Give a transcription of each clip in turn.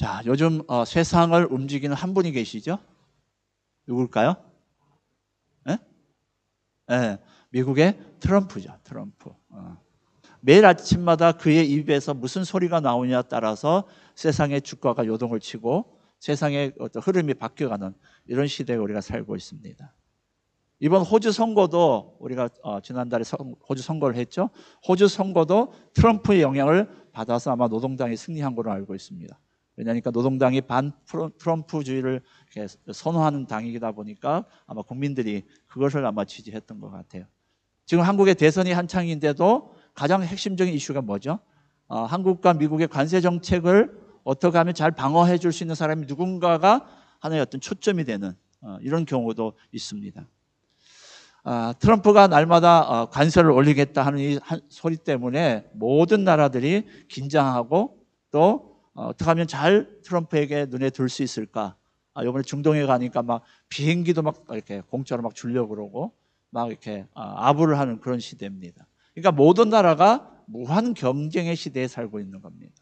자, 요즘 세상을 움직이는 한 분이 계시죠? 누굴까요? 네? 네, 미국의 트럼프죠. 트럼프. 매일 아침마다 그의 입에서 무슨 소리가 나오냐에 따라서 세상의 주가가 요동을 치고 세상의 어떤 흐름이 바뀌어가는 이런 시대에 우리가 살고 있습니다. 이번 호주 선거도 우리가 지난달에 호주 선거를 했죠. 호주 선거도 트럼프의 영향을 받아서 아마 노동당이 승리한 걸로 알고 있습니다. 왜냐하니까 노동당이 반 트럼프주의를 선호하는 당이다 보니까 아마 국민들이 그것을 아마 지지했던 것 같아요. 지금 한국의 대선이 한창인데도 가장 핵심적인 이슈가 뭐죠? 한국과 미국의 관세 정책을 어떻게 하면 잘 방어해 줄 수 있는 사람이 누군가가 하나의 어떤 초점이 되는 이런 경우도 있습니다. 트럼프가 날마다 관세를 올리겠다 하는 이 소리 때문에 모든 나라들이 긴장하고 또 어떻게 하면 잘 트럼프에게 눈에 들 수 있을까? 이번에 중동에 가니까 막 비행기도 막 이렇게 공짜로 막 주려고 그러고 막 이렇게 아부를 하는 그런 시대입니다. 그러니까 모든 나라가 무한 경쟁의 시대에 살고 있는 겁니다.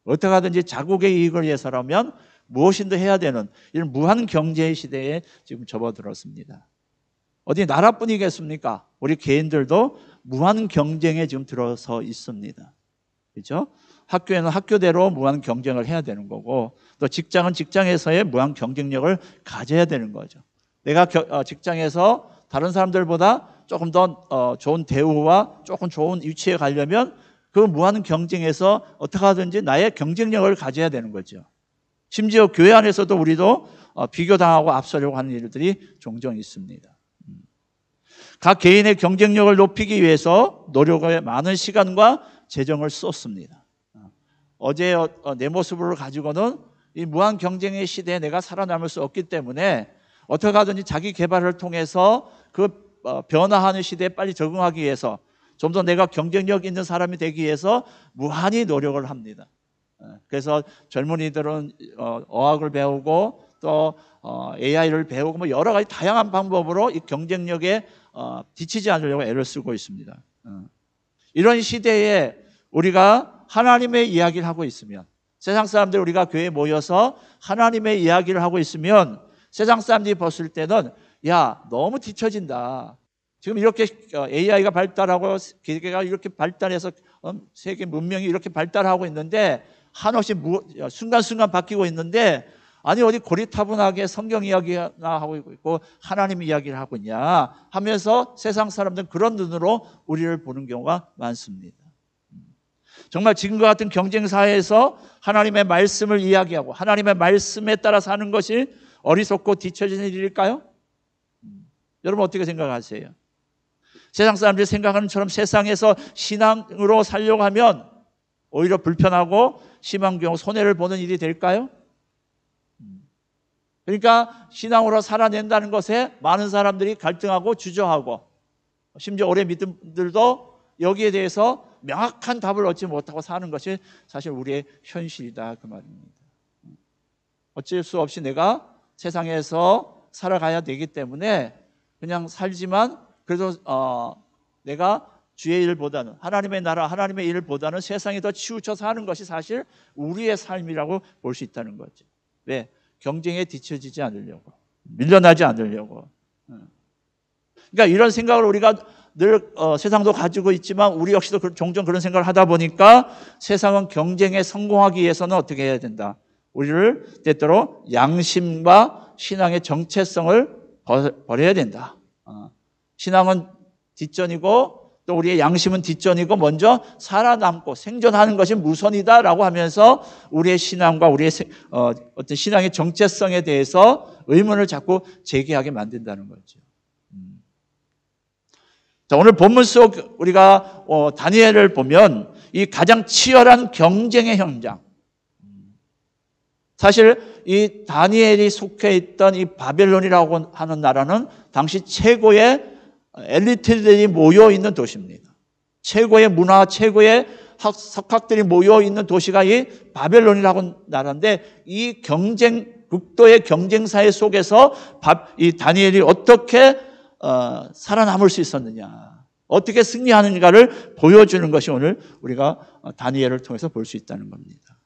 어떻게 하든지 자국의 이익을 위해서라면 무엇인도 해야 되는 이런 무한 경제의 시대에 지금 접어들었습니다. 어디 나라뿐이겠습니까? 우리 개인들도 무한 경쟁에 지금 들어서 있습니다. 그렇죠? 학교에는 학교대로 무한 경쟁을 해야 되는 거고 또 직장은 직장에서의 무한 경쟁력을 가져야 되는 거죠. 내가 직장에서 다른 사람들보다 조금 더 좋은 대우와 조금 좋은 위치에 가려면 그 무한 경쟁에서 어떻게 하든지 나의 경쟁력을 가져야 되는 거죠. 심지어 교회 안에서도 우리도 비교당하고 앞서려고 하는 일들이 종종 있습니다. 각 개인의 경쟁력을 높이기 위해서 노력에 많은 시간과 재정을 쏟습니다. 어제 내 모습을 가지고는 이 무한 경쟁의 시대에 내가 살아남을 수 없기 때문에 어떻게 하든지 자기 개발을 통해서 그 변화하는 시대에 빨리 적응하기 위해서 좀 더 내가 경쟁력 있는 사람이 되기 위해서 무한히 노력을 합니다. 그래서 젊은이들은 어학을 배우고 또 AI를 배우고 뭐 여러 가지 다양한 방법으로 이 경쟁력에 뒤치지 않으려고 애를 쓰고 있습니다. 이런 시대에 우리가 하나님의 이야기를 하고 있으면 세상 사람들 우리가 교회에 모여서 하나님의 이야기를 하고 있으면 세상 사람들이 봤을 때는 야 너무 뒤처진다. 지금 이렇게 AI가 발달하고 기계가 이렇게 발달해서 세계 문명이 이렇게 발달하고 있는데 한없이 순간순간 바뀌고 있는데 아니 어디 고리타분하게 성경 이야기나 하고 있고 하나님 이야기를 하고 있냐 하면서 세상 사람들은 그런 눈으로 우리를 보는 경우가 많습니다. 정말 지금과 같은 경쟁 사회에서 하나님의 말씀을 이야기하고 하나님의 말씀에 따라 사는 것이 어리석고 뒤처지는 일일까요? 여러분 어떻게 생각하세요? 세상 사람들이 생각하는 것처럼 세상에서 신앙으로 살려고 하면 오히려 불편하고 심한 경우 손해를 보는 일이 될까요? 그러니까 신앙으로 살아낸다는 것에 많은 사람들이 갈등하고 주저하고 심지어 오래 믿은 분들도 여기에 대해서 명확한 답을 얻지 못하고 사는 것이 사실 우리의 현실이다 그 말입니다. 어쩔 수 없이 내가 세상에서 살아가야 되기 때문에 그냥 살지만 그래도 내가 주의 일보다는 하나님의 나라 하나님의 일보다는 세상에 더 치우쳐 사는 것이 사실 우리의 삶이라고 볼 수 있다는 거죠. 왜? 경쟁에 뒤처지지 않으려고 밀려나지 않으려고. 그러니까 이런 생각을 우리가 늘 세상도 가지고 있지만 우리 역시도 종종 그런 생각을 하다 보니까 세상은 경쟁에 성공하기 위해서는 어떻게 해야 된다? 우리를 때때로 양심과 신앙의 정체성을 버려야 된다. 신앙은 뒷전이고 또 우리의 양심은 뒷전이고 먼저 살아남고 생존하는 것이 우선이다라고 하면서 우리의 신앙과 우리의 어떤 신앙의 정체성에 대해서 의문을 자꾸 제기하게 만든다는 거죠. 자, 오늘 본문 속 우리가 다니엘을 보면 이 가장 치열한 경쟁의 현장. 사실 이 다니엘이 속해 있던 이 바벨론이라고 하는 나라는 당시 최고의 엘리트들이 모여 있는 도시입니다. 최고의 문화, 최고의 석학들이 모여 있는 도시가 이 바벨론이라고 나라인데 이 극도의 경쟁사회 속에서 이 다니엘이 어떻게 살아남을 수 있었느냐, 어떻게 승리하는가를 보여주는 것이 오늘 우리가 다니엘을 통해서 볼 수 있다는 겁니다.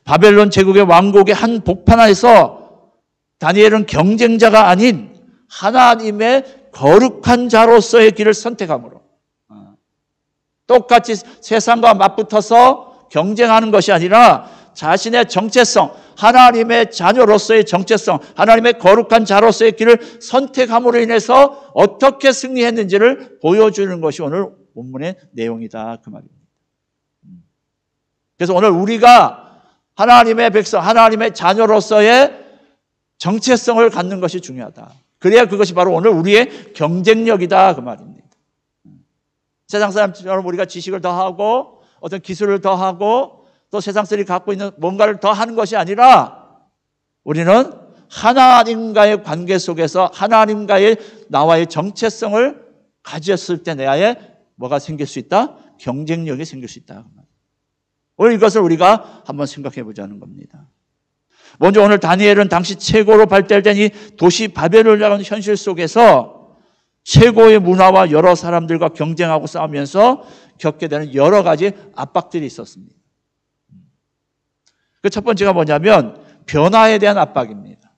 바벨론 제국의 왕국의 한 복판에서 다니엘은 경쟁자가 아닌 하나님의 거룩한 자로서의 길을 선택함으로 똑같이 세상과 맞붙어서 경쟁하는 것이 아니라 자신의 정체성, 하나님의 자녀로서의 정체성, 하나님의 거룩한 자로서의 길을 선택함으로 인해서 어떻게 승리했는지를 보여주는 것이 오늘 본문의 내용이다 그 말입니다. 그래서 오늘 우리가 하나님의 백성, 하나님의 자녀로서의 정체성을 갖는 것이 중요하다. 그래야 그것이 바로 오늘 우리의 경쟁력이다 그 말입니다. 세상 사람처럼 우리가 지식을 더하고 어떤 기술을 더하고 또 세상 사람들이 갖고 있는 뭔가를 더하는 것이 아니라 우리는 하나님과의 관계 속에서 하나님과의 나와의 정체성을 가졌을 때 내 안에 뭐가 생길 수 있다? 경쟁력이 생길 수 있다. 오늘 이것을 우리가 한번 생각해 보자는 겁니다. 먼저 오늘 다니엘은 당시 최고로 발달된 이 도시 바벨론이라는 현실 속에서 최고의 문화와 여러 사람들과 경쟁하고 싸우면서 겪게 되는 여러 가지 압박들이 있었습니다. 그 첫 번째가 뭐냐면 변화에 대한 압박입니다.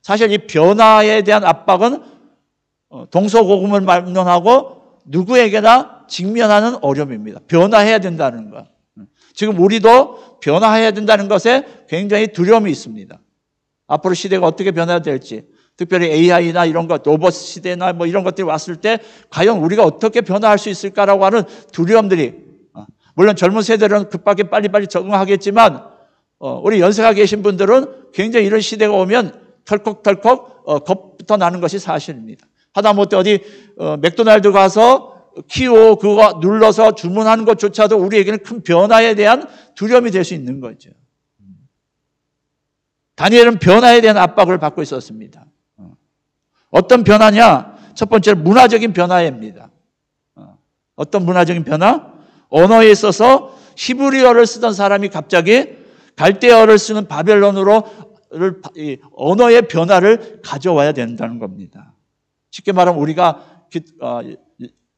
사실 이 변화에 대한 압박은 동서고금을 막론하고 누구에게나 직면하는 어려움입니다. 변화해야 된다는 것. 지금 우리도 변화해야 된다는 것에 굉장히 두려움이 있습니다. 앞으로 시대가 어떻게 변화될지, 특별히 AI나 이런 것, 로봇 시대나 뭐 이런 것들이 왔을 때 과연 우리가 어떻게 변화할 수 있을까라고 하는 두려움들이, 물론 젊은 세대는 급하게 빨리빨리 적응하겠지만 우리 연세가 계신 분들은 굉장히 이런 시대가 오면 털컥털컥 겁부터 나는 것이 사실입니다. 하다못해 어디 맥도날드 가서 키오 그거 눌러서 주문하는 것조차도 우리에게는 큰 변화에 대한 두려움이 될 수 있는 거죠. 다니엘은 변화에 대한 압박을 받고 있었습니다. 어떤 변화냐? 첫 번째는 문화적인 변화입니다. 어떤 문화적인 변화? 언어에 있어서 히브리어를 쓰던 사람이 갑자기 갈대어를 쓰는 바벨론으로 언어의 변화를 가져와야 된다는 겁니다. 쉽게 말하면 우리가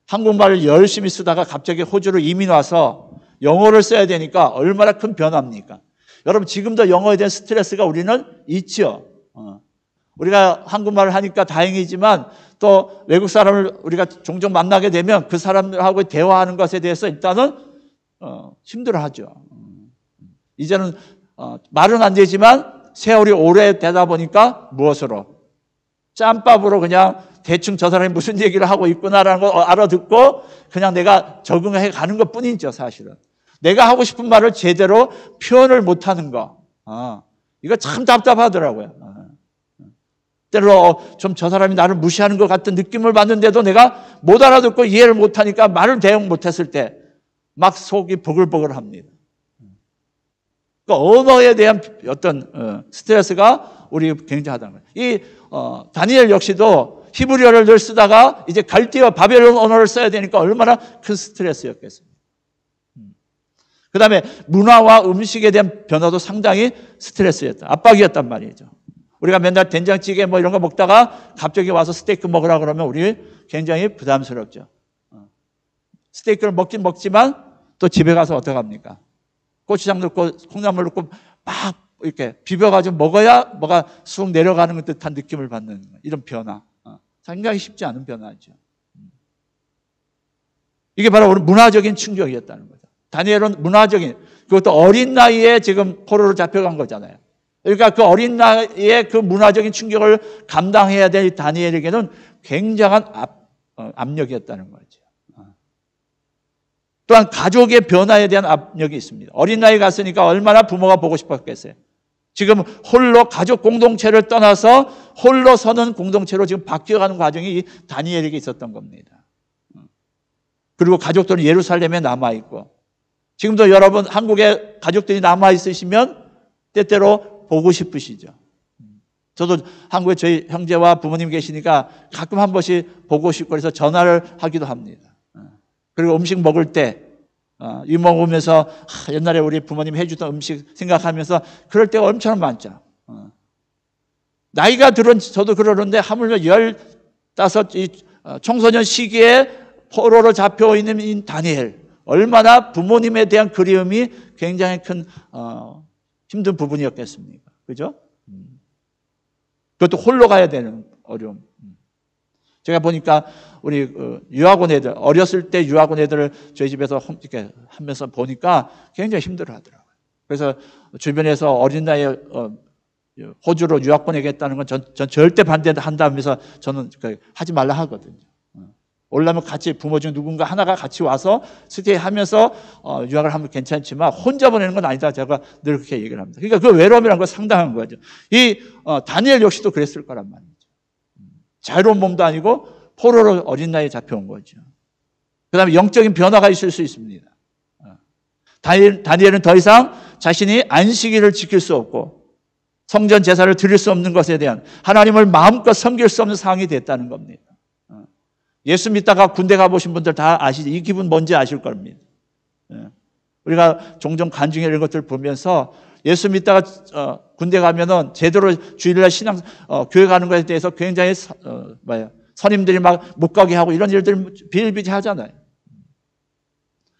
한국말을 열심히 쓰다가 갑자기 호주로 이민 와서 영어를 써야 되니까 얼마나 큰 변화입니까? 여러분 지금도 영어에 대한 스트레스가 우리는 있죠. 우리가 한국말을 하니까 다행이지만 또 외국 사람을 우리가 종종 만나게 되면 그 사람들하고 대화하는 것에 대해서 일단은 힘들어하죠. 이제는 말은 안 되지만 세월이 오래되다 보니까 무엇으로? 짬밥으로 그냥 대충 저 사람이 무슨 얘기를 하고 있구나라는 걸 알아듣고 그냥 내가 적응해 가는 것 뿐이죠, 사실은. 내가 하고 싶은 말을 제대로 표현을 못하는 거. 이거 참 답답하더라고요. 때로 좀 저 사람이 나를 무시하는 것 같은 느낌을 받는데도 내가 못 알아듣고 이해를 못하니까 말을 대응 못했을 때 막 속이 보글보글합니다. 그러니까 언어에 대한 어떤 스트레스가 우리 굉장하다는 거예요. 이 다니엘 역시도 히브리어를 늘 쓰다가 이제 갈대어 바벨론 언어를 써야 되니까 얼마나 큰 스트레스였겠습니까? 그 다음에 문화와 음식에 대한 변화도 상당히 스트레스였다. 압박이었단 말이죠. 우리가 맨날 된장찌개 뭐 이런 거 먹다가 갑자기 와서 스테이크 먹으라 그러면 우리 굉장히 부담스럽죠. 스테이크를 먹긴 먹지만 또 집에 가서 어떡합니까? 고추장 넣고 콩나물 넣고 막 이렇게 비벼가지고 먹어야 뭐가 쑥 내려가는 듯한 느낌을 받는 이런 변화. 상당히 쉽지 않은 변화죠. 이게 바로 우리 문화적인 충격이었다는 거죠. 다니엘은 문화적인, 그것도 어린 나이에 지금 포로로 잡혀간 거잖아요. 그러니까 그 어린 나이에 그 문화적인 충격을 감당해야 될 다니엘에게는 굉장한 압력이었다는 거죠. 또한 가족의 변화에 대한 압력이 있습니다. 어린 나이 갔으니까 얼마나 부모가 보고 싶었겠어요. 지금 홀로 가족 공동체를 떠나서 홀로 서는 공동체로 지금 바뀌어가는 과정이 다니엘에게 있었던 겁니다. 그리고 가족들은 예루살렘에 남아있고, 지금도 여러분 한국에 가족들이 남아있으시면 때때로 보고 싶으시죠. 저도 한국에 저희 형제와 부모님 계시니까 가끔 한 번씩 보고 싶고 그래서 전화를 하기도 합니다. 그리고 음식 먹을 때 이 먹으면서 옛날에 우리 부모님 해주던 음식 생각하면서 그럴 때가 엄청 많죠. 나이가 들은 저도 그러는데 하물며 15 청소년 시기에 포로로 잡혀있는 이 다니엘, 얼마나 부모님에 대한 그리움이 굉장히 큰 힘든 부분이었겠습니까? 그죠? 그것도 홀로 가야 되는 어려움. 제가 보니까 우리 유학원 애들, 어렸을 때 유학원 애들을 저희 집에서 이렇게 하면서 보니까 굉장히 힘들어 하더라고요. 그래서 주변에서 어린 나이에 호주로 유학 보내겠다는 건 전 절대 반대한다면서 저는 하지 말라 하거든요. 올라면 같이 부모 중 누군가 하나가 같이 와서 스테이하면서 유학을 하면 괜찮지만 혼자 보내는 건 아니다. 제가 늘 그렇게 얘기를 합니다. 그러니까 그 외로움이라는 건 상당한 거죠. 이 다니엘 역시도 그랬을 거란 말이죠. 자유로운 몸도 아니고 포로로 어린 나이에 잡혀온 거죠. 그 다음에 영적인 변화가 있을 수 있습니다. 다니엘은 더 이상 자신이 안식일을 지킬 수 없고 성전 제사를 드릴 수 없는 것에 대한 하나님을 마음껏 섬길 수 없는 상황이 됐다는 겁니다. 예수 믿다가 군대 가보신 분들 다 아시죠? 이 기분 뭔지 아실 겁니다. 우리가 종종 간증회 이런 것들 보면서 예수 믿다가 군대 가면은 제대로 주일날 신앙 교회 가는 것에 대해서 굉장히 선임들이 막 못 가게 하고 이런 일들 비일비재하잖아요.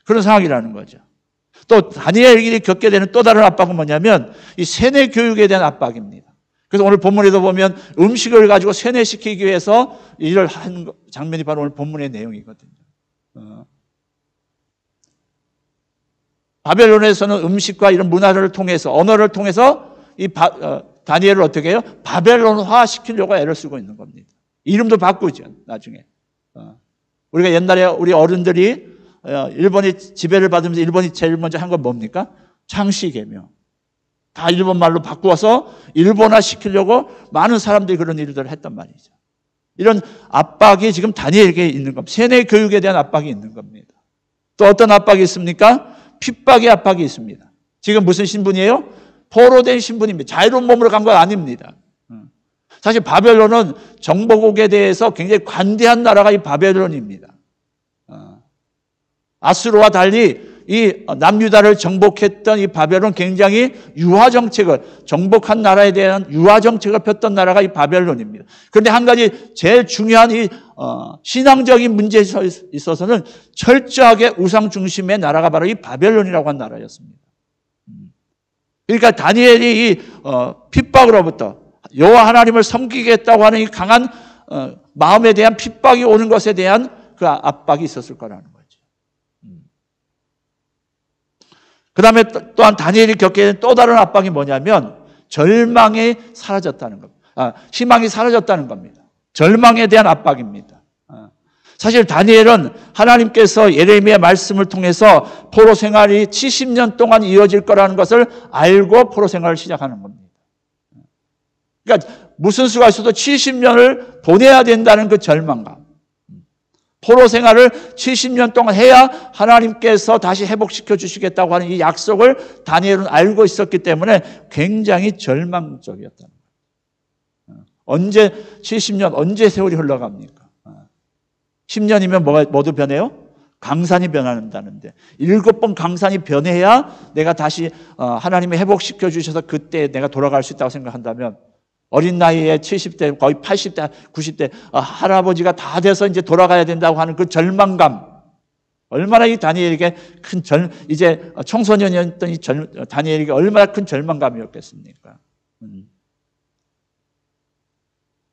그런 상황이라는 거죠. 또 다니엘이 겪게 되는 또 다른 압박은 뭐냐면 이 세뇌 교육에 대한 압박입니다. 그래서 오늘 본문에도 보면 음식을 가지고 세뇌시키기 위해서 일을 한 장면이 바로 오늘 본문의 내용이거든요. 바벨론에서는 음식과 이런 문화를 통해서 언어를 통해서 이 다니엘을 어떻게 해요? 바벨론화 시키려고 애를 쓰고 있는 겁니다. 이름도 바꾸죠. 나중에 우리가 옛날에 우리 어른들이 일본이 지배를 받으면서 일본이 제일 먼저 한 건 뭡니까? 창씨개명. 다 일본 말로 바꾸어서 일본화 시키려고 많은 사람들이 그런 일들을 했단 말이죠. 이런 압박이 지금 다니엘에게 있는 겁니다. 세뇌 교육에 대한 압박이 있는 겁니다. 또 어떤 압박이 있습니까? 핍박의 압박이 있습니다. 지금 무슨 신분이에요? 포로된 신분입니다. 자유로운 몸으로 간 건 아닙니다. 사실 바벨론은 정복국에 대해서 굉장히 관대한 나라가 이 바벨론입니다. 아수르와 달리 이 남유다를 정복했던 이 바벨론 굉장히 유화 정책을 정복한 나라에 대한 유화 정책을 폈던 나라가 이 바벨론입니다. 그런데 한 가지 제일 중요한 이 신앙적인 문제에 있어서는 철저하게 우상 중심의 나라가 바로 이 바벨론이라고 한 나라였습니다. 그러니까 다니엘이 이 핍박으로부터 여호와 하나님을 섬기겠다고 하는 이 강한 마음에 대한 핍박이 오는 것에 대한 그 압박이 있었을 거라는 거죠. 그 다음에 또한 다니엘이 겪게 된 또 다른 압박이 뭐냐면 절망이 사라졌다는 겁니다. 희망이 사라졌다는 겁니다. 절망에 대한 압박입니다. 사실 다니엘은 하나님께서 예레미야 말씀을 통해서 포로 생활이 70년 동안 이어질 거라는 것을 알고 포로 생활을 시작하는 겁니다. 그러니까 무슨 수가 있어도 70년을 보내야 된다는 그 절망감. 포로 생활을 70년 동안 해야 하나님께서 다시 회복시켜 주시겠다고 하는 이 약속을 다니엘은 알고 있었기 때문에 굉장히 절망적이었다는 거예요. 언제 70년, 언제 세월이 흘러갑니까? 10년이면 뭐가 모두 변해요? 강산이 변한다는데 7번 강산이 변해야 내가 다시 하나님이 회복시켜 주셔서 그때 내가 돌아갈 수 있다고 생각한다면 어린 나이에 70대, 거의 80대, 90대 할아버지가 다 돼서 이제 돌아가야 된다고 하는 그 절망감. 얼마나 이 다니엘에게 이제 청소년이었던 이 다니엘에게 얼마나 큰 절망감이었겠습니까?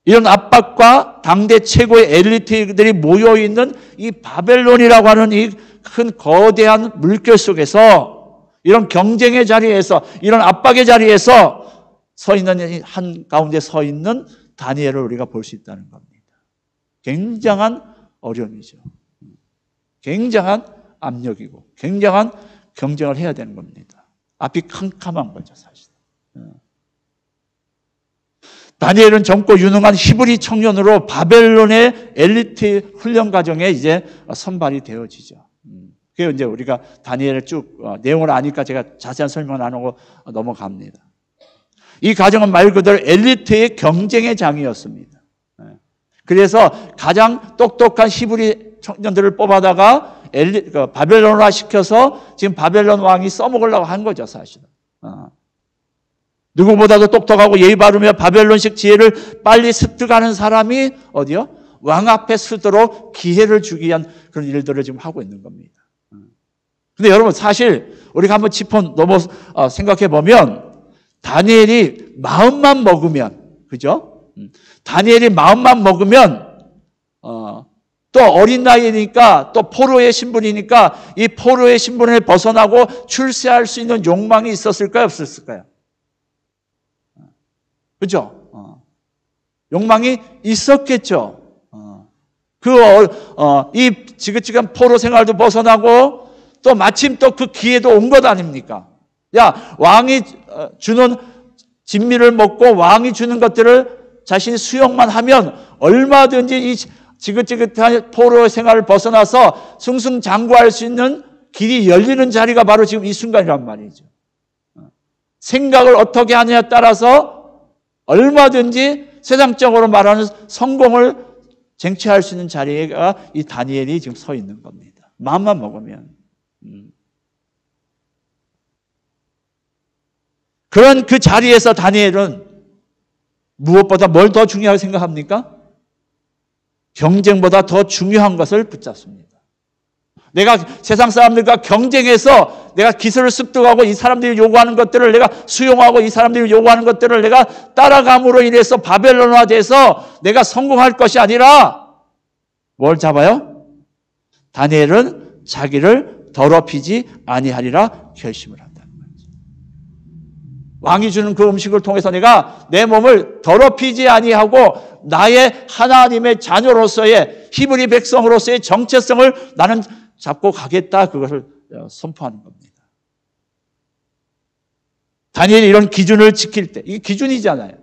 이런 압박과 당대 최고의 엘리트들이 모여있는 이 바벨론이라고 하는 이 큰 거대한 물결 속에서 이런 경쟁의 자리에서 이런 압박의 자리에서 서 있는 한 가운데 서 있는 다니엘을 우리가 볼 수 있다는 겁니다. 굉장한 어려움이죠. 굉장한 압력이고 굉장한 경쟁을 해야 되는 겁니다. 앞이 캄캄한 거죠, 사실. 다니엘은 젊고 유능한 히브리 청년으로 바벨론의 엘리트 훈련 과정에 이제 선발이 되어지죠. 그게 이제 우리가 다니엘을 쭉 내용을 아니까 제가 자세한 설명을 안 하고 넘어갑니다. 이 과정은 말 그대로 엘리트의 경쟁의 장이었습니다. 그래서 가장 똑똑한 히브리 청년들을 뽑아다가 바벨론화 시켜서 지금 바벨론 왕이 써먹으려고 한 거죠, 사실은. 누구보다도 똑똑하고 예의 바르며 바벨론식 지혜를 빨리 습득하는 사람이 어디요? 왕 앞에 서도록 기회를 주기 위한 그런 일들을 지금 하고 있는 겁니다. 근데 여러분 사실 우리가 한번 짚어 넘어 생각해 보면 다니엘이 마음만 먹으면, 그죠? 다니엘이 마음만 먹으면, 또 어린 나이니까, 또 포로의 신분이니까, 이 포로의 신분을 벗어나고 출세할 수 있는 욕망이 있었을까요? 없었을까요? 그죠? 욕망이 있었겠죠. 이 지긋지긋한 포로 생활도 벗어나고, 또 마침 또 그 기회도 온 것 아닙니까? 야, 왕이 주는 진미를 먹고 왕이 주는 것들을 자신이 수용만 하면 얼마든지 이 지긋지긋한 포로 생활을 벗어나서 승승장구할 수 있는 길이 열리는 자리가 바로 지금 이 순간이란 말이죠. 생각을 어떻게 하느냐에 따라서 얼마든지 세상적으로 말하는 성공을 쟁취할 수 있는 자리가 이 다니엘이 지금 서 있는 겁니다. 마음만 먹으면. 그런 그 자리에서 다니엘은 무엇보다 뭘 더 중요하게 생각합니까? 경쟁보다 더 중요한 것을 붙잡습니다. 내가 세상 사람들과 경쟁해서 내가 기술을 습득하고 이 사람들이 요구하는 것들을 내가 수용하고 이 사람들이 요구하는 것들을 내가 따라감으로 인해서 바벨론화돼서 내가 성공할 것이 아니라 뭘 잡아요? 다니엘은 자기를 더럽히지 아니하리라 결심을 한다는 거죠. 왕이 주는 그 음식을 통해서 내가 내 몸을 더럽히지 아니하고 나의 하나님의 자녀로서의 히브리 백성으로서의 정체성을 나는 잡고 가겠다, 그것을 선포하는 겁니다. 다니엘이 이런 기준을 지킬 때, 이게 기준이잖아요.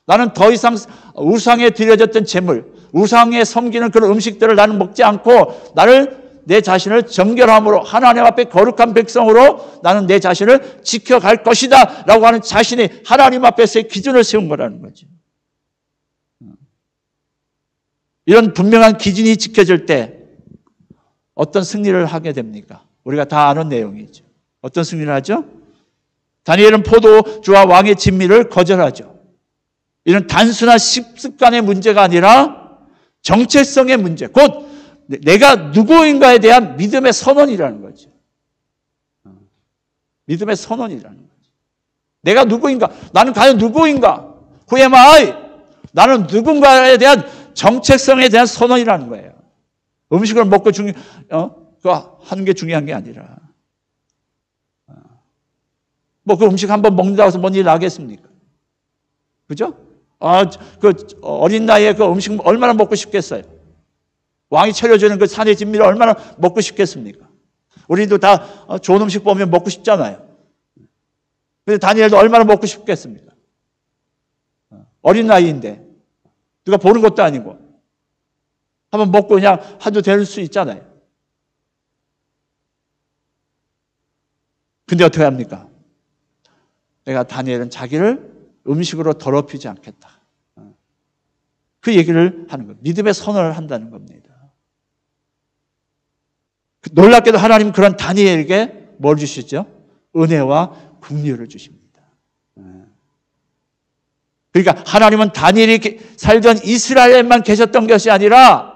나는 더 이상 우상에 드려졌던 제물, 우상에 섬기는 그런 음식들을 나는 먹지 않고 내 자신을 정결함으로 하나님 앞에 거룩한 백성으로 나는 내 자신을 지켜갈 것이다 라고 하는 자신이 하나님 앞에서의 기준을 세운 거라는 거죠. 이런 분명한 기준이 지켜질 때 어떤 승리를 하게 됩니까? 우리가 다 아는 내용이죠. 어떤 승리를 하죠? 다니엘은 포도주와 왕의 진미를 거절하죠. 이런 단순한 습관의 문제가 아니라 정체성의 문제, 곧 내가 누구인가에 대한 믿음의 선언이라는 거죠. 믿음의 선언이라는 거죠. 내가 누구인가? 나는 과연 누구인가? Who am I? 나는 누군가에 대한 정체성에 대한 선언이라는 거예요. 음식을 먹고 하는 게 중요한 게 아니라. 그 음식 한번 먹는다고 해서 뭔 일 나겠습니까? 그죠? 어린 나이에 그 음식 얼마나 먹고 싶겠어요? 왕이 차려주는 그 산의 진미를 얼마나 먹고 싶겠습니까? 우리도 다 좋은 음식 보면 먹고 싶잖아요. 근데 다니엘도 얼마나 먹고 싶겠습니까? 어린 나이인데. 누가 보는 것도 아니고. 한번 먹고 그냥 하도 될 수 있잖아요. 근데 어떻게 합니까? 내가 다니엘은 자기를 음식으로 더럽히지 않겠다. 그 얘기를 하는 거예요. 믿음의 선언을 한다는 겁니다. 놀랍게도 하나님은 그런 다니엘에게 뭘 주시죠? 은혜와 긍휼을 주십니다. 그러니까 하나님은 다니엘이 살던 이스라엘만 계셨던 것이 아니라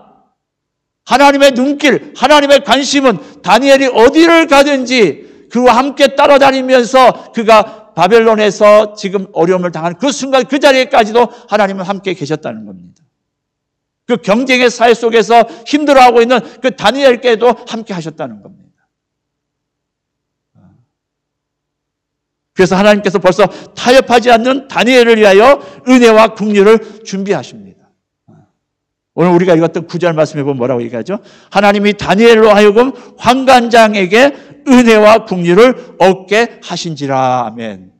하나님의 눈길, 하나님의 관심은 다니엘이 어디를 가든지 그와 함께 따라다니면서 그가 바벨론에서 지금 어려움을 당하는 그 순간 그 자리에까지도 하나님은 함께 계셨다는 겁니다. 그 경쟁의 사회 속에서 힘들어하고 있는 그 다니엘께도 함께 하셨다는 겁니다. 그래서 하나님께서 벌써 타협하지 않는 다니엘을 위하여 은혜와 긍휼을 준비하십니다. 오늘 우리가 읽었던 9절 말씀해 보면 뭐라고 얘기하죠? 하나님이 다니엘로 하여금 환관장에게 은혜와 긍휼을 얻게 하신지라. 아멘.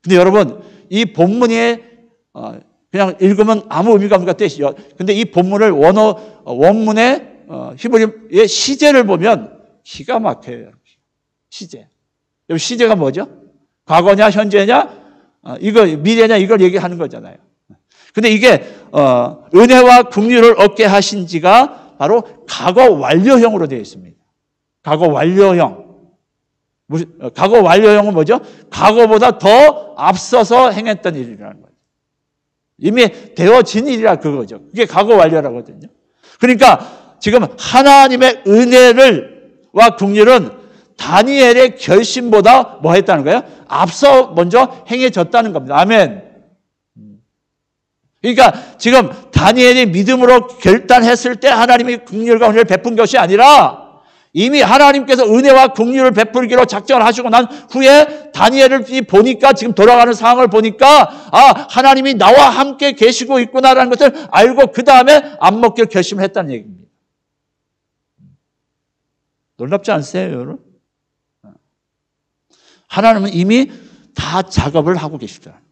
근데 여러분, 이 본문에 그냥 읽으면 아무 의미가 없는 것 같아요. 근데 이 본문을 원문의 히브리의 시제를 보면 기가 막혀요. 시제. 시제가 뭐죠? 과거냐, 현재냐, 미래냐, 이걸 얘기하는 거잖아요. 근데 이게 은혜와 긍휼을 얻게 하신 지가 바로 과거 완료형으로 되어 있습니다. 과거 완료형. 과거 완료형은 뭐죠? 과거보다 더 앞서서 행했던 일이라는 거죠. 이미 되어진 일이라 그거죠. 그게 과거 완료라거든요. 그러니까 지금 하나님의 은혜와 긍휼은 다니엘의 결심보다 뭐 했다는 거예요? 앞서 먼저 행해졌다는 겁니다. 아멘. 그러니까 지금 다니엘이 믿음으로 결단했을 때 하나님이 긍휼과 은혜를 베푼 것이 아니라 이미 하나님께서 은혜와 긍휼을 베풀기로 작정을 하시고 난 후에 다니엘을 보니까 지금 돌아가는 상황을 보니까 하나님이 나와 함께 계시고 있구나라는 것을 알고 그 다음에 안 먹기로 결심을 했다는 얘기입니다. 놀랍지 않으세요, 여러분? 하나님은 이미 다 작업을 하고 계시더라고요.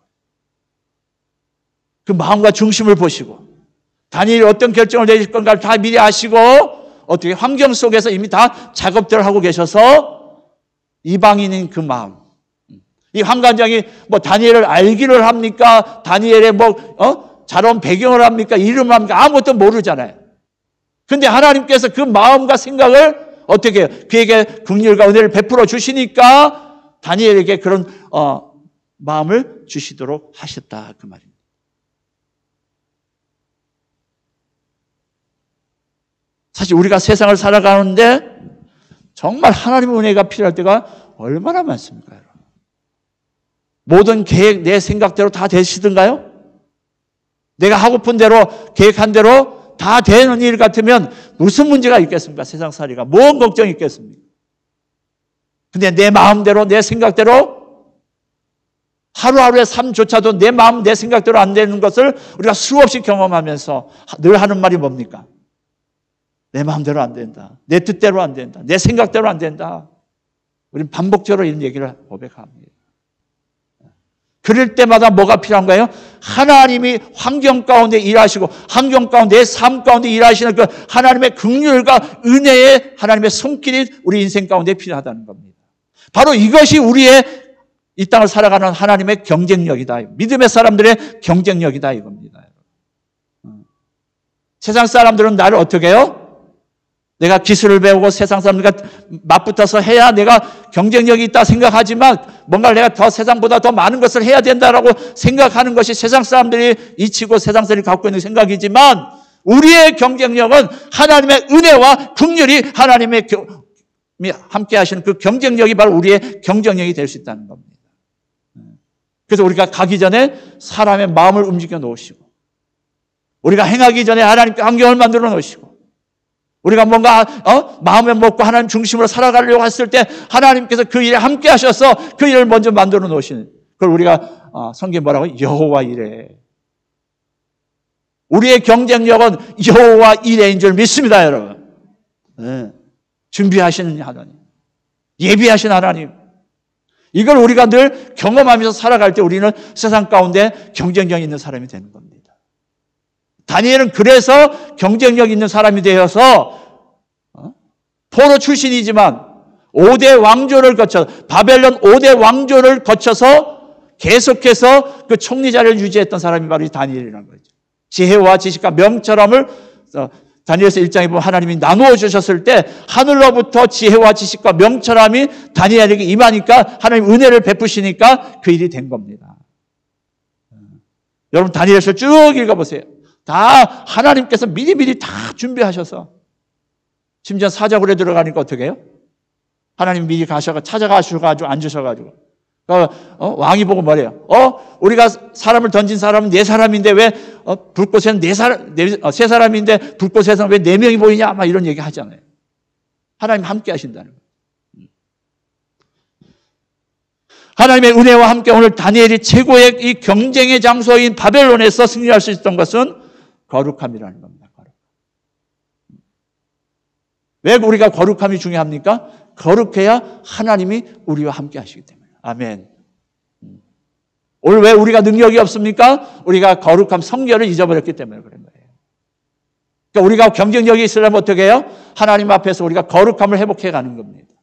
그 마음과 중심을 보시고 다니엘이 어떤 결정을 내릴 건가를 다 미리 아시고 어떻게 환경 속에서 이미 다 작업들을 하고 계셔서 이방인인 그 마음, 이 환관장이 뭐 다니엘을 알기를 합니까? 다니엘의 자라온 배경을 합니까? 이름을 합니까? 아무것도 모르잖아요. 근데 하나님께서 그 마음과 생각을 어떻게 해요? 그에게 긍휼과 은혜를 베풀어 주시니까 다니엘에게 그런 마음을 주시도록 하셨다 그 말입니다. 사실 우리가 세상을 살아가는데 정말 하나님의 은혜가 필요할 때가 얼마나 많습니까? 여러분? 모든 계획, 내 생각대로 다 되시던가요? 내가 하고픈 대로, 계획한 대로 다 되는 일 같으면 무슨 문제가 있겠습니까? 세상살이가. 뭔 걱정이 있겠습니까? 근데 내 마음대로, 내 생각대로 하루하루의 삶조차도 내 마음, 내 생각대로 안 되는 것을 우리가 수없이 경험하면서 늘 하는 말이 뭡니까? 내 마음대로 안 된다. 내 뜻대로 안 된다. 내 생각대로 안 된다. 우리는 반복적으로 이런 얘기를 고백합니다. 그럴 때마다 뭐가 필요한가요? 하나님이 환경 가운데 일하시고 환경 가운데 내 삶 가운데 일하시는 그 하나님의 긍휼과 은혜의 하나님의 손길이 우리 인생 가운데 필요하다는 겁니다. 바로 이것이 우리의 이 땅을 살아가는 하나님의 경쟁력이다. 믿음의 사람들의 경쟁력이다 이겁니다. 세상 사람들은 나를 어떻게 해요? 내가 기술을 배우고 세상 사람들과 맞붙어서 해야 내가 경쟁력이 있다 생각하지만 뭔가 내가 더 세상보다 더 많은 것을 해야 된다라고 생각하는 것이 세상 사람들이 이치고 세상 사람들이 갖고 있는 생각이지만 우리의 경쟁력은 하나님의 은혜와 긍휼이 하나님의 함께 하시는 그 경쟁력이 바로 우리의 경쟁력이 될 수 있다는 겁니다. 그래서 우리가 가기 전에 사람의 마음을 움직여 놓으시고 우리가 행하기 전에 하나님께 환경을 만들어 놓으시고 우리가 뭔가 마음에 먹고 하나님 중심으로 살아가려고 했을 때 하나님께서 그 일에 함께 하셔서 그 일을 먼저 만들어 놓으시는 그걸 우리가 성경에 뭐라고 여호와 이레. 우리의 경쟁력은 여호와 이레인 줄 믿습니다, 여러분. 네. 준비하시는 하나님, 예비하신 하나님. 이걸 우리가 늘 경험하면서 살아갈 때 우리는 세상 가운데 경쟁력 있는 사람이 되는 겁니다. 다니엘은 그래서 경쟁력 있는 사람이 되어서 포로 출신이지만 5대 왕조를 거쳐 바벨론 5대 왕조를 거쳐서 계속해서 그 총리 자리를 유지했던 사람이 바로 이 다니엘이라는 거죠. 지혜와 지식과 명철함을 다니엘서 1장에 보면 하나님이 나누어 주셨을 때 하늘로부터 지혜와 지식과 명철함이 다니엘에게 임하니까 하나님 은혜를 베푸시니까 그 일이 된 겁니다. 여러분 다니엘서 쭉 읽어보세요. 다 하나님께서 미리미리 다 준비하셔서 심지어 사자굴에 들어가니까 어떻게 해요? 하나님 미리 찾아가셔가지고 앉으셔가지고 왕이 보고 뭐래요? 우리가 사람을 던진 사람은 4사람인데 왜 불꽃에는 세 사람인데 불꽃에서는 왜 4명이 보이냐? 막 이런 얘기 하잖아요. 하나님 함께 하신다는 거예요. 하나님의 은혜와 함께 오늘 다니엘이 최고의 이 경쟁의 장소인 바벨론에서 승리할 수 있었던 것은 거룩함이라는 겁니다. 왜 우리가 거룩함이 중요합니까? 거룩해야 하나님이 우리와 함께 하시기 때문에. 아멘. 오늘 왜 우리가 능력이 없습니까? 우리가 거룩함, 성결을 잊어버렸기 때문에 그런 거예요. 그러니까 우리가 경쟁력이 있으려면 어떻게 해요? 하나님 앞에서 우리가 거룩함을 회복해 가는 겁니다.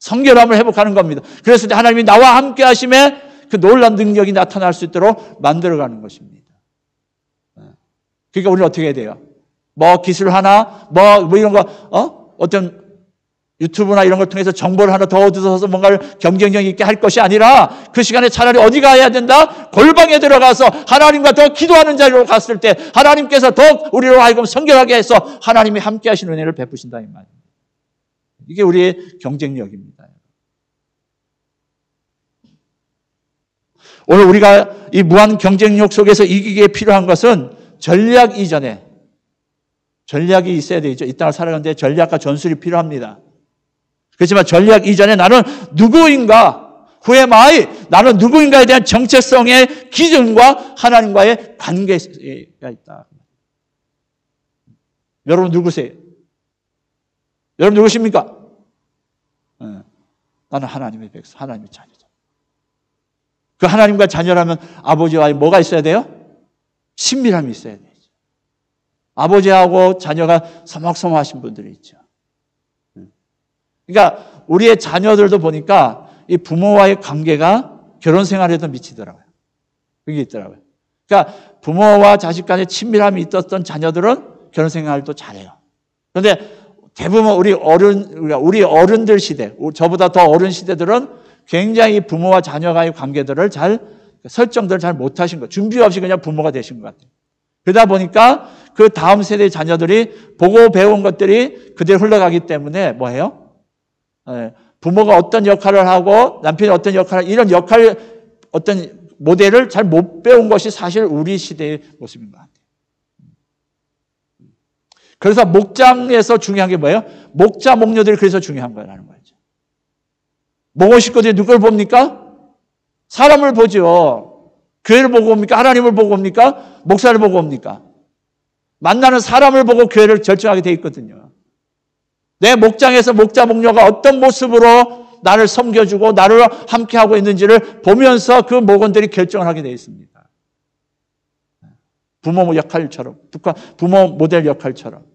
성결함을 회복하는 겁니다. 그랬을 때 하나님이 나와 함께 하심에 그 놀라운 능력이 나타날 수 있도록 만들어가는 것입니다. 그러니까 우리는 어떻게 해야 돼요? 뭐 기술 하나, 뭐 이런 거, 어떤 유튜브나 이런 걸 통해서 정보를 하나 더 얻어서 뭔가를 경쟁력 있게 할 것이 아니라 그 시간에 차라리 어디 가야 된다? 골방에 들어가서 하나님과 더 기도하는 자리로 갔을 때 하나님께서 더 우리로 하여금 성결하게 해서 하나님이 함께 하시는 은혜를 베푸신다 이 말입니다. 이게 우리의 경쟁력입니다. 오늘 우리가 이 무한 경쟁력 속에서 이기기에 필요한 것은 전략 이전에 전략이 있어야 되죠. 이 땅을 살아가는데 전략과 전술이 필요합니다. 그렇지만 전략 이전에 나는 누구인가? Who am I? 나는 누구인가에 대한 정체성의 기준과 하나님과의 관계가 있다. 여러분 누구세요? 여러분 누구십니까? 나는 하나님의 백성, 하나님의 자녀죠. 그 하나님과 자녀라면 아버지와 뭐가 있어야 돼요? 친밀함이 있어야 되죠. 아버지하고 자녀가 서먹서먹하신 분들이 있죠. 그러니까 우리의 자녀들도 보니까 이 부모와의 관계가 결혼 생활에도 미치더라고요. 그게 있더라고요. 그러니까 부모와 자식 간의 친밀함이 있었던 자녀들은 결혼 생활도 잘해요. 그런데 대부분 우리 어른들 시대, 저보다 더 어른 시대들은 굉장히 부모와 자녀와의 관계들을 설정들을 잘 못하신 거예요. 준비 없이 그냥 부모가 되신 것 같아요. 그러다 보니까 그 다음 세대의 자녀들이 보고 배운 것들이 그대로 흘러가기 때문에 뭐예요? 부모가 어떤 역할을 하고 남편이 어떤 역할을 이런 어떤 모델을 잘 못 배운 것이 사실 우리 시대의 모습인 것 같아요. 그래서 목장에서 중요한 게 뭐예요? 목자, 목녀들이 그래서 중요한 거라는 거죠. 목원 식구들이 누굴 봅니까? 사람을 보죠. 교회를 보고 옵니까? 하나님을 보고 옵니까? 목사를 보고 옵니까? 만나는 사람을 보고 교회를 결정하게 돼 있거든요. 내 목장에서 목자, 목녀가 어떤 모습으로 나를 섬겨주고 나를 함께하고 있는지를 보면서 그 목원들이 결정을 하게 돼 있습니다. 부모 역할처럼, 부모 모델 역할처럼.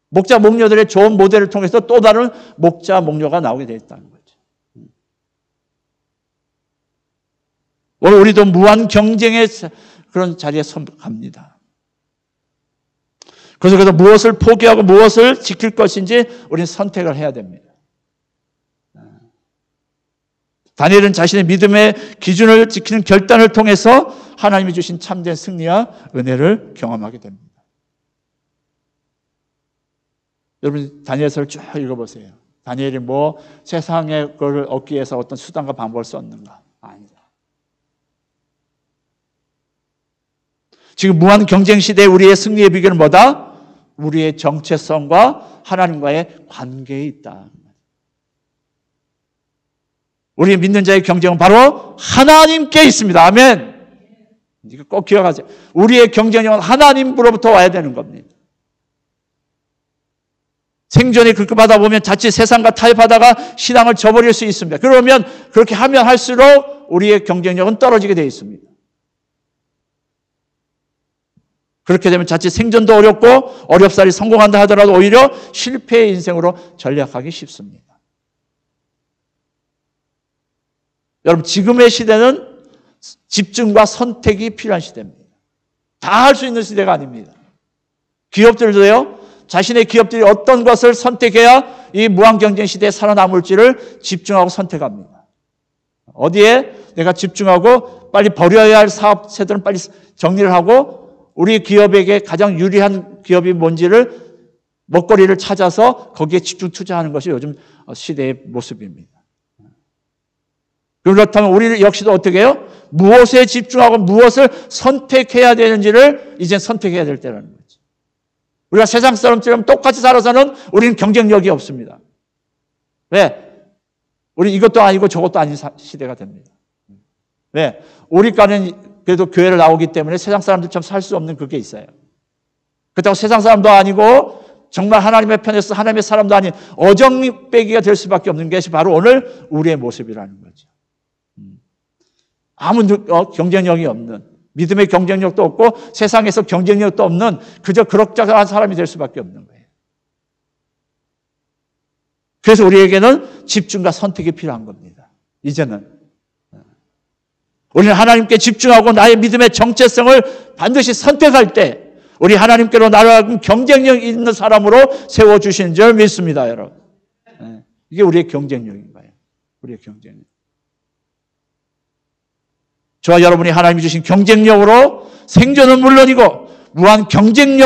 목자, 목녀들의 좋은 모델을 통해서 또 다른 목자, 목녀가 나오게 되어 있다는 거죠. 오늘 우리도 무한 경쟁의 그런 자리에 갑니다. 그래서 무엇을 포기하고 무엇을 지킬 것인지 우리는 선택을 해야 됩니다. 다니엘은 자신의 믿음의 기준을 지키는 결단을 통해서 하나님이 주신 참된 승리와 은혜를 경험하게 됩니다. 여러분 다니엘서를 쭉 읽어보세요. 다니엘이 세상의 걸 얻기 위해서 어떤 수단과 방법을 썼는가? 아니다. 지금 무한 경쟁 시대에 우리의 승리의 비결은 뭐다? 우리의 정체성과 하나님과의 관계에 있다. 우리 믿는 자의 경쟁은 바로 하나님께 있습니다. 아멘. 이거 꼭 기억하세요. 우리의 경쟁력은 하나님으로부터 와야 되는 겁니다. 생존이 급급하다 보면 자칫 세상과 타협하다가 신앙을 저버릴 수 있습니다. 그러면 그렇게 하면 할수록 우리의 경쟁력은 떨어지게 되어 있습니다. 그렇게 되면 자칫 생존도 어렵고 어렵사리 성공한다 하더라도 오히려 실패의 인생으로 전락하기 쉽습니다. 여러분 지금의 시대는 집중과 선택이 필요한 시대입니다. 다 할 수 있는 시대가 아닙니다. 기업들도요. 자신의 기업들이 어떤 것을 선택해야 이 무한경쟁 시대에 살아남을지를 집중하고 선택합니다. 어디에 내가 집중하고 빨리 버려야 할 사업체들은 빨리 정리를 하고 우리 기업에게 가장 유리한 기업이 뭔지를 먹거리를 찾아서 거기에 집중 투자하는 것이 요즘 시대의 모습입니다. 그렇다면 우리 역시도 어떻게 해요? 무엇에 집중하고 무엇을 선택해야 되는지를 이제 선택해야 될 때라는 거죠. 우리가 세상 사람처럼 똑같이 살아서는 우리는 경쟁력이 없습니다. 왜? 우리 이것도 아니고 저것도 아닌 시대가 됩니다. 왜? 우리과는 그래도 교회를 나오기 때문에 세상 사람들처럼 살 수 없는 그게 있어요. 그렇다고 세상 사람도 아니고 정말 하나님의 편에서 하나님의 사람도 아닌 어정빼기가 될 수밖에 없는 것이 바로 오늘 우리의 모습이라는 거죠. 아무 경쟁력이 없는, 믿음의 경쟁력도 없고 세상에서 경쟁력도 없는 그저 그럭저럭한 사람이 될 수밖에 없는 거예요. 그래서 우리에게는 집중과 선택이 필요한 겁니다. 이제는 우리는 하나님께 집중하고 나의 믿음의 정체성을 반드시 선택할 때 우리 하나님께로 나아가는 경쟁력 있는 사람으로 세워주시는 줄 믿습니다, 여러분. 이게 우리의 경쟁력인 거예요. 우리의 경쟁력. 저와 여러분이 하나님이 주신 경쟁력으로 생존은 물론이고 무한 경쟁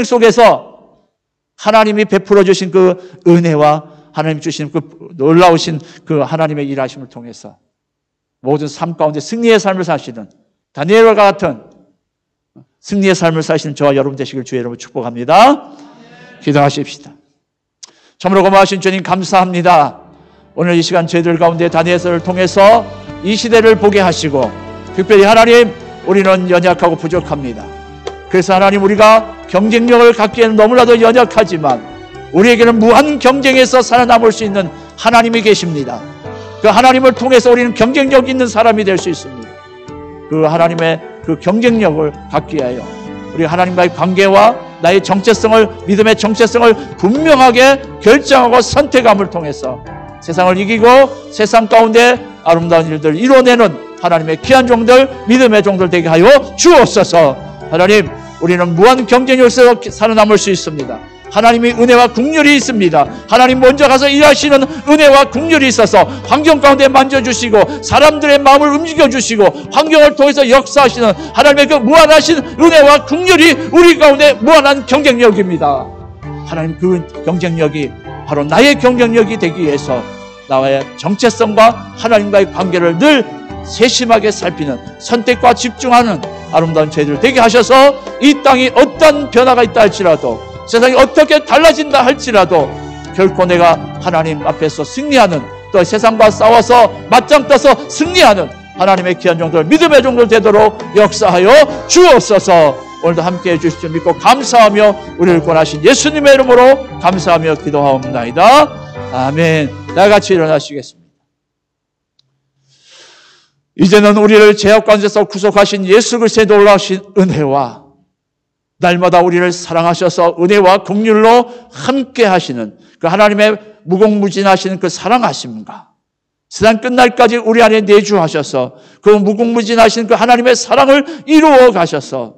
속에서 하나님이 베풀어 주신 그 은혜와 하나님 주신 그 놀라우신 그 하나님의 일하심을 통해서 모든 삶 가운데 승리의 삶을 사시는 다니엘과 같은 승리의 삶을 사시는 저와 여러분 되시길 주의 이름으로 축복합니다. 기도하십시다. 참으로 고마우신 주님 감사합니다. 오늘 이 시간 저희들 가운데 다니엘서를 통해서 이 시대를 보게 하시고 특별히 하나님 우리는 연약하고 부족합니다. 그래서 하나님 우리가 경쟁력을 갖기에는 너무나도 연약하지만 우리에게는 무한 경쟁에서 살아남을 수 있는 하나님이 계십니다. 그 하나님을 통해서 우리는 경쟁력 있는 사람이 될 수 있습니다. 그 하나님의 그 경쟁력을 갖기 위하여 우리 하나님과의 관계와 나의 정체성을 믿음의 정체성을 분명하게 결정하고 선택함을 통해서 세상을 이기고 세상 가운데 아름다운 일들을 이뤄내는 하나님의 귀한 종들 믿음의 종들 되게 하여 주옵소서. 하나님 우리는 무한 경쟁력에서 살아남을 수 있습니다. 하나님의 은혜와 긍휼이 있습니다. 하나님 먼저 가서 일하시는 은혜와 긍휼이 있어서 환경 가운데 만져주시고 사람들의 마음을 움직여주시고 환경을 통해서 역사하시는 하나님의 그 무한하신 은혜와 긍휼이 우리 가운데 무한한 경쟁력입니다. 하나님 그 경쟁력이 바로 나의 경쟁력이 되기 위해서 나와의 정체성과 하나님과의 관계를 늘 세심하게 살피는 선택과 집중하는 아름다운 저희들 되게 하셔서 이 땅이 어떤 변화가 있다 할지라도 세상이 어떻게 달라진다 할지라도 결코 내가 하나님 앞에서 승리하는 또 세상과 싸워서 맞짱 떠서 승리하는 하나님의 귀한 종들 믿음의 종들 되도록 역사하여 주옵소서. 오늘도 함께해 주실 줄 믿고 감사하며 우리를 권하신 예수님의 이름으로 감사하며 기도하옵나이다. 아멘. 나같이 일어나시겠습니다. 이제는 우리를 죄악 가운데서 구속하신 예수 그리스도의 놀라우신 은혜와 날마다 우리를 사랑하셔서 은혜와 긍휼로 함께 하시는 그 하나님의 무궁무진하시는 그 사랑하심과 세상 끝날까지 우리 안에 내주하셔서 그 무궁무진하신 그 하나님의 사랑을 이루어 가셔서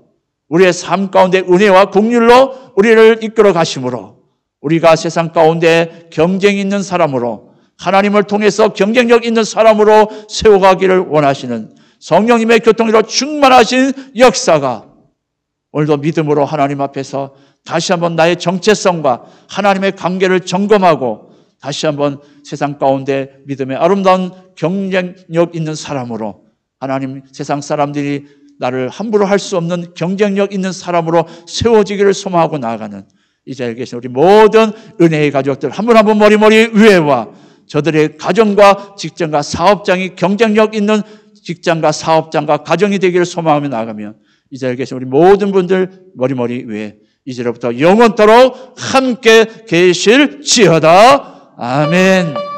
우리의 삶 가운데 은혜와 긍휼로 우리를 이끌어 가심으로 우리가 세상 가운데 경쟁 있는 사람으로 하나님을 통해서 경쟁력 있는 사람으로 세워가기를 원하시는 성령님의 교통으로 충만하신 역사가 오늘도 믿음으로 하나님 앞에서 다시 한번 나의 정체성과 하나님의 관계를 점검하고 다시 한번 세상 가운데 믿음의 아름다운 경쟁력 있는 사람으로 하나님 세상 사람들이 나를 함부로 할 수 없는 경쟁력 있는 사람으로 세워지기를 소망하고 나아가는 이 자리에 계신 우리 모든 은혜의 가족들 한 분 한 분 머리머리 위에와 저들의 가정과 직장과 사업장이 경쟁력 있는 직장과 사업장과 가정이 되기를 소망하며 나아가며 이 자리에 계신 우리 모든 분들 머리머리 위에 이제로부터 영원토록 함께 계실지어다. 아멘.